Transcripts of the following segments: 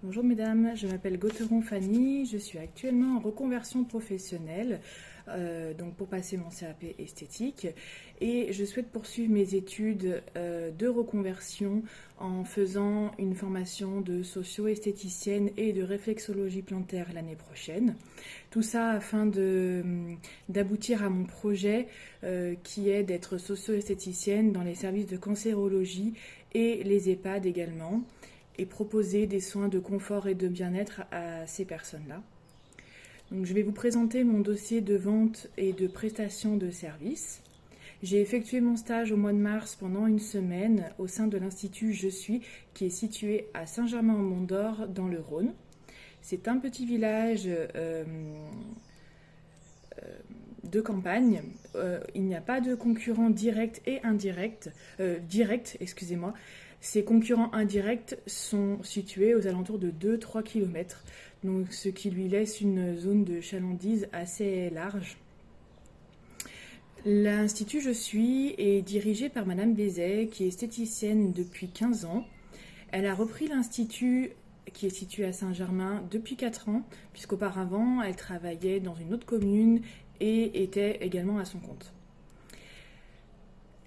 Bonjour mesdames, je m'appelle Gautheron Fanny, je suis actuellement en reconversion professionnelle donc pour passer mon CAP esthétique et je souhaite poursuivre mes études de reconversion en faisant une formation de socio-esthéticienne et de réflexologie plantaire l'année prochaine. Tout ça afin d'aboutir à mon projet qui est d'être socio-esthéticienne dans les services de cancérologie et les EHPAD également, et proposer des soins de confort et de bien-être à ces personnes-là. Donc, je vais vous présenter mon dossier de vente et de prestation de services. J'ai effectué mon stage au mois de mars pendant une semaine au sein de l'Institut Je suis, qui est situé à Saint-Germain-en-Mont-d'Or dans le Rhône. C'est un petit village de campagne. Il n'y a pas de concurrents directs et indirects. Excusez-moi. Ces concurrents indirects sont situés aux alentours de 2-3 km, donc ce qui lui laisse une zone de chalandise assez large. L'Institut Je suis est dirigé par Madame Bézet, qui est esthéticienne depuis 15 ans. Elle a repris l'Institut qui est situé à Saint-Germain depuis 4 ans, puisqu'auparavant elle travaillait dans une autre commune et était également à son compte.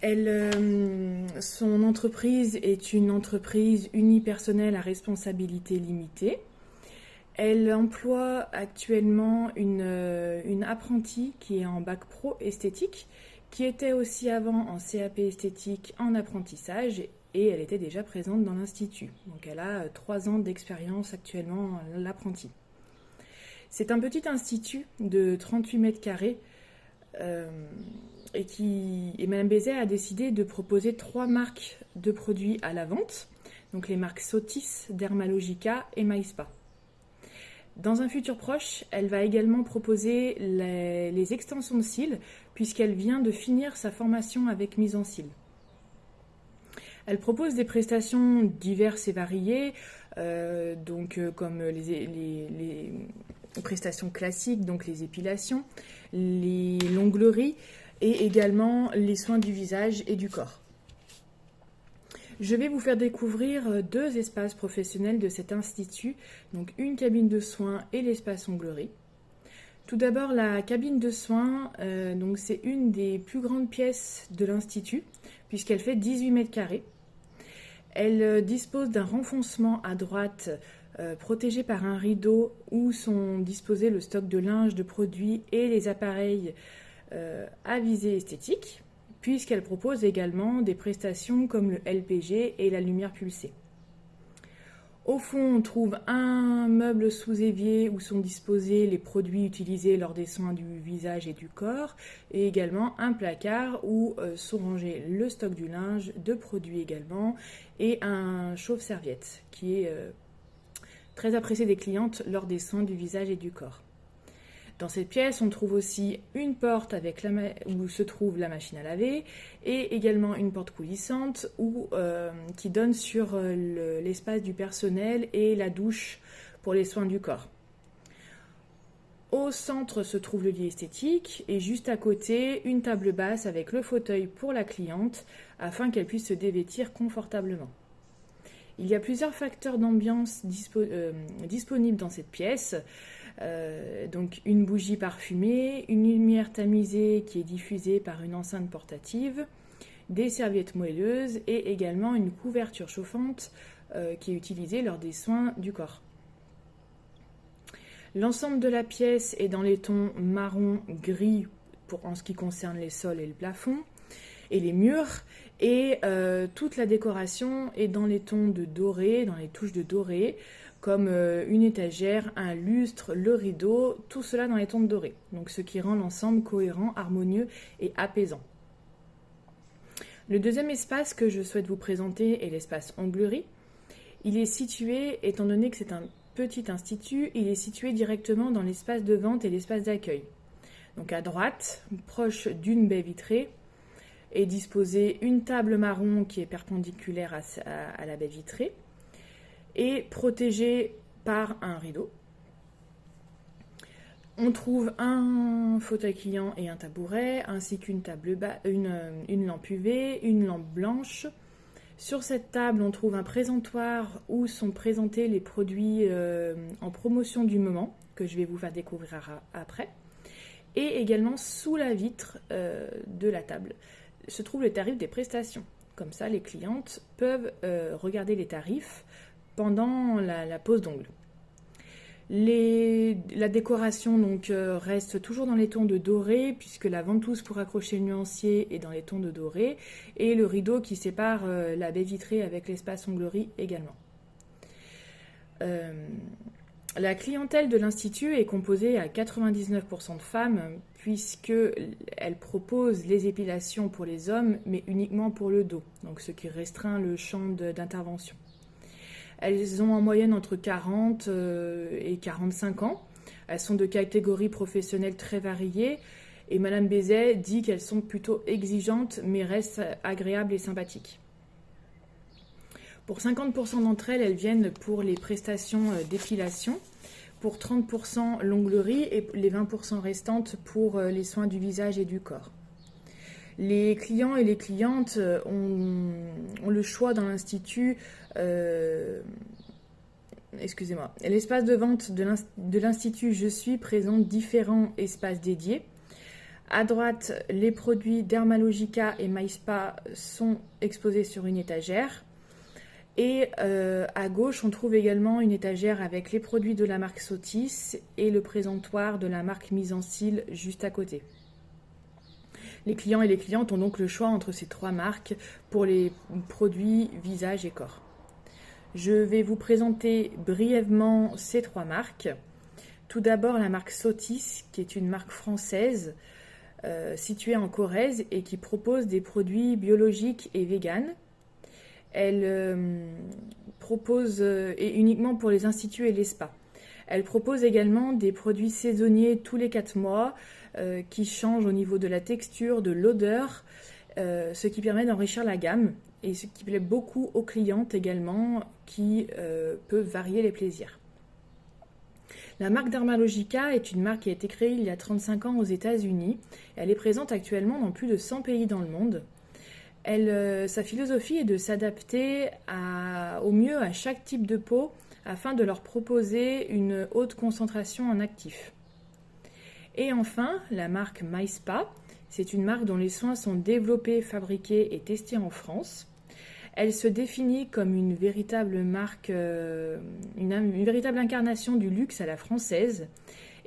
Son entreprise est une entreprise unipersonnelle à responsabilité limitée. Elle emploie actuellement une apprentie qui est en bac pro esthétique, qui était aussi avant en CAP esthétique en apprentissage et elle était déjà présente dans l'institut. Donc elle a 3 ans d'expérience actuellement, l'apprentie. C'est un petit institut de 38 mètres carrés et Madame Bézet a décidé de proposer 3 marques de produits à la vente, donc les marques Sotis, Dermalogica et Maïspa. Dans un futur proche, elle va également proposer les extensions de cils, puisqu'elle vient de finir sa formation avec mise en cils. Elle propose des prestations diverses et variées, comme les prestations classiques, donc les épilations, les l'onglerie et également les soins du visage et du corps. Je vais vous faire découvrir 2 espaces professionnels de cet institut, donc une cabine de soins et l'espace onglerie. Tout d'abord, la cabine de soins, c'est une des plus grandes pièces de l'institut, puisqu'elle fait 18 mètres carrés. Elle dispose d'un renfoncement à droite protégé par un rideau où sont disposés le stock de linge, de produits et les appareils à visée esthétique, puisqu'elle propose également des prestations comme le LPG et la lumière pulsée. Au fond, on trouve un meuble sous évier où sont disposés les produits utilisés lors des soins du visage et du corps, et également un placard où sont rangés le stock du linge, de produits également, et un chauffe-serviette qui est très apprécié des clientes lors des soins du visage et du corps. Dans cette pièce, on trouve aussi une porte où se trouve la machine à laver et également une porte coulissante qui donne sur l'espace du personnel et la douche pour les soins du corps. Au centre se trouve le lit esthétique et juste à côté, une table basse avec le fauteuil pour la cliente afin qu'elle puisse se dévêtir confortablement. Il y a plusieurs facteurs d'ambiance disponibles dans cette pièce. Donc une bougie parfumée, une lumière tamisée qui est diffusée par une enceinte portative, des serviettes moelleuses et également une couverture chauffante qui est utilisée lors des soins du corps. L'ensemble de la pièce est dans les tons marron-gris en ce qui concerne les sols et le plafond et les murs, et toute la décoration est dans les tons de doré, dans les touches de doré, comme une étagère, un lustre, le rideau, tout cela dans les tons de doré. Donc ce qui rend l'ensemble cohérent, harmonieux et apaisant. Le deuxième espace que je souhaite vous présenter est l'espace onglerie. Il est situé, étant donné que c'est un petit institut, il est situé directement dans l'espace de vente et l'espace d'accueil. Donc à droite, proche d'une baie vitrée, est disposée une table marron qui est perpendiculaire à la baie vitrée et protégée par un rideau. On trouve un fauteuil client et un tabouret, ainsi qu'une une lampe UV, une lampe blanche. Sur cette table, on trouve un présentoir où sont présentés les produits en promotion du moment, que je vais vous faire découvrir après. Et également, sous la vitre de la table, se trouve le tarif des prestations. Comme ça, les clientes peuvent regarder les tarifs pendant la pose d'ongles. La décoration donc, reste toujours dans les tons de doré, puisque la ventouse pour accrocher le nuancier est dans les tons de doré, et le rideau qui sépare la baie vitrée avec l'espace onglerie également. La clientèle de l'Institut est composée à 99% de femmes, puisqu'elle propose les épilations pour les hommes, mais uniquement pour le dos, donc ce qui restreint le champ d'intervention. Elles ont en moyenne entre 40 et 45 ans. Elles sont de catégories professionnelles très variées, et Madame Bézet dit qu'elles sont plutôt exigeantes, mais restent agréables et sympathiques. Pour 50% d'entre elles, elles viennent pour les prestations d'épilation, pour 30% l'onglerie et les 20% restantes pour les soins du visage et du corps. Les clients et les clientes ont le choix dans l'Institut. L'espace de vente de l'Institut Je suis présente différents espaces dédiés. À droite, les produits Dermalogica et MySpa sont exposés sur une étagère. Et à gauche, on trouve également une étagère avec les produits de la marque Sotis et le présentoir de la marque Mise en Cils juste à côté. Les clients et les clientes ont donc le choix entre ces trois marques pour les produits visage et corps. Je vais vous présenter brièvement ces trois marques. Tout d'abord, la marque Sotis, qui est une marque française située en Corrèze et qui propose des produits biologiques et véganes. Elle propose, et uniquement pour les instituts et les spas. Elle propose également des produits saisonniers tous les 4 mois qui changent au niveau de la texture, de l'odeur, ce qui permet d'enrichir la gamme et ce qui plaît beaucoup aux clientes également qui peuvent varier les plaisirs. La marque Dermalogica est une marque qui a été créée il y a 35 ans aux États-Unis. Elle est présente actuellement dans plus de 100 pays dans le monde. Sa philosophie est de s'adapter au mieux à chaque type de peau afin de leur proposer une haute concentration en actifs. Et enfin, la marque MySpa, c'est une marque dont les soins sont développés, fabriqués et testés en France. Elle se définit comme une véritable marque, une véritable incarnation du luxe à la française,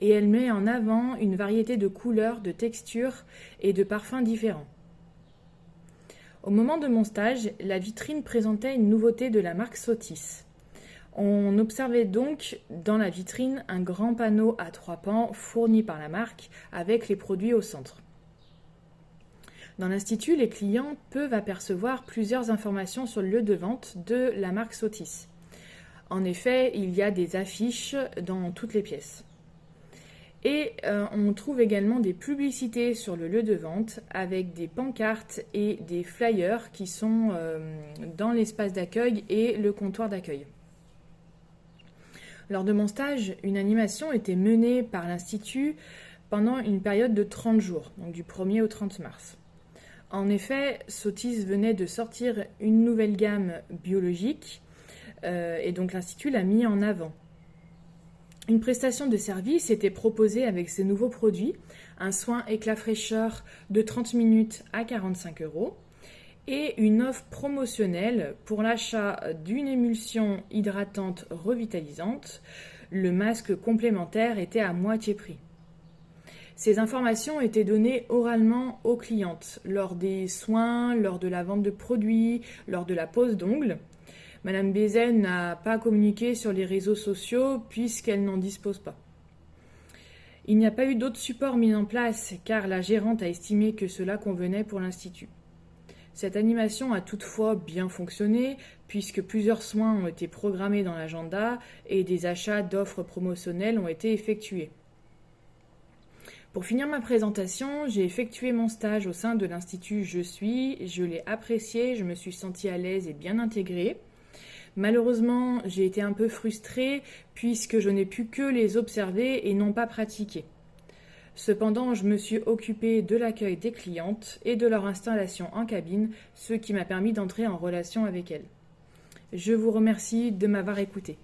et elle met en avant une variété de couleurs, de textures et de parfums différents. Au moment de mon stage, la vitrine présentait une nouveauté de la marque Sotis. On observait donc dans la vitrine un grand panneau à 3 pans fourni par la marque avec les produits au centre. Dans l'Institut, les clients peuvent apercevoir plusieurs informations sur le lieu de vente de la marque Sotis. En effet, il y a des affiches dans toutes les pièces. Et on trouve également des publicités sur le lieu de vente avec des pancartes et des flyers qui sont dans l'espace d'accueil et le comptoir d'accueil. Lors de mon stage, une animation était menée par l'Institut pendant une période de 30 jours, donc du 1er au 30 mars. En effet, Sotis venait de sortir une nouvelle gamme biologique et donc l'Institut l'a mis en avant. Une prestation de service était proposée avec ces nouveaux produits, un soin éclat fraîcheur de 30 minutes à 45 € et une offre promotionnelle pour l'achat d'une émulsion hydratante revitalisante. Le masque complémentaire était à moitié prix. Ces informations étaient données oralement aux clientes lors des soins, lors de la vente de produits, lors de la pose d'ongles. Madame Bézet n'a pas communiqué sur les réseaux sociaux puisqu'elle n'en dispose pas. Il n'y a pas eu d'autres supports mis en place car la gérante a estimé que cela convenait pour l'Institut. Cette animation a toutefois bien fonctionné puisque plusieurs soins ont été programmés dans l'agenda et des achats d'offres promotionnelles ont été effectués. Pour finir ma présentation, j'ai effectué mon stage au sein de l'Institut Je suis, je l'ai apprécié, je me suis sentie à l'aise et bien intégrée. Malheureusement, j'ai été un peu frustrée puisque je n'ai pu que les observer et non pas pratiquer. Cependant, je me suis occupée de l'accueil des clientes et de leur installation en cabine, ce qui m'a permis d'entrer en relation avec elles. Je vous remercie de m'avoir écouté.